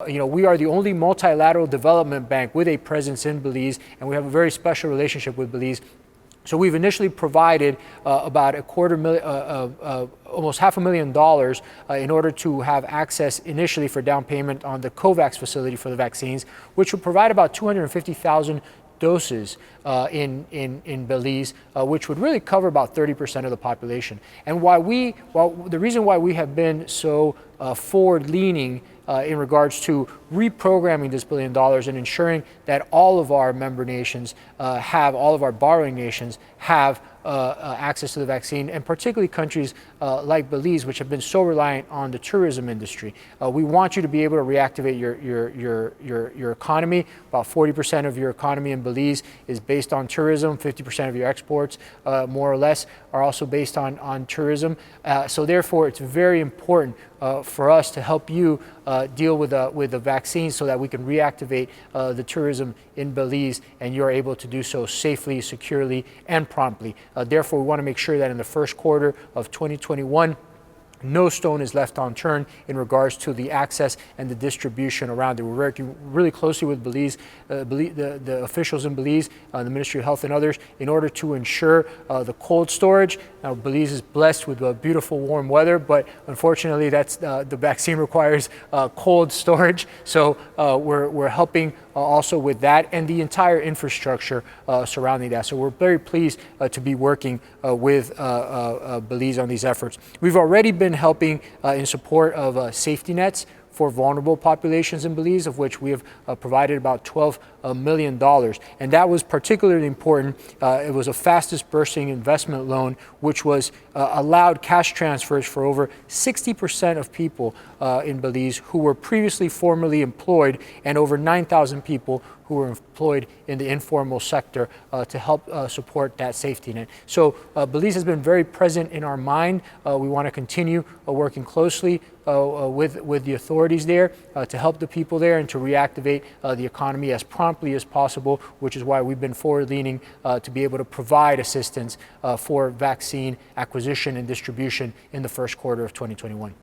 We are the only multilateral development bank with a presence in Belize, and we have a very special relationship with Belize. So we've initially provided about almost $500,000 in order to have access initially for down payment on the COVAX facility for the vaccines, which would provide about 250,000 doses in Belize, which would really cover about 30% of the population. And the reason why we have been so forward-leaning in regards to reprogramming this $1 billion and ensuring that all of our member nations all of our borrowing nations have access to the vaccine, and particularly countries like Belize, which have been so reliant on the tourism industry. We want you to be able to reactivate your economy. About 40% of your economy in Belize is based on tourism. 50% of your exports, more or less, are also based on tourism. So therefore, it's very important for us to help you deal with the vaccine so that we can reactivate the tourism in Belize, and you're able to do so safely, securely, and promptly. Therefore, we want to make sure that in the first quarter of 2021, no stone is left unturned in regards to the access and the distribution around it. We're working really closely with Belize, the officials in Belize, the Ministry of Health and others, in order to ensure the cold storage. Now, Belize is blessed with beautiful warm weather, but unfortunately, the vaccine requires cold storage. So we're helping also with that and the entire infrastructure surrounding that. So we're very pleased to be working with Belize on these efforts. We've already been helping in support of safety nets for vulnerable populations in Belize, of which we have provided about $12 million. And that was particularly important. It was a fastest disbursing investment loan, which was allowed cash transfers for over 60% of people in Belize who were previously formally employed, and over 9,000 people who were employed in the informal sector to help support that safety net. So Belize has been very present in our mind. We want to continue working closely with the authorities there to help the people there and to reactivate the economy as promptly as possible, which is why we've been forward-leaning to be able to provide assistance for vaccine acquisition and distribution in the first quarter of 2021.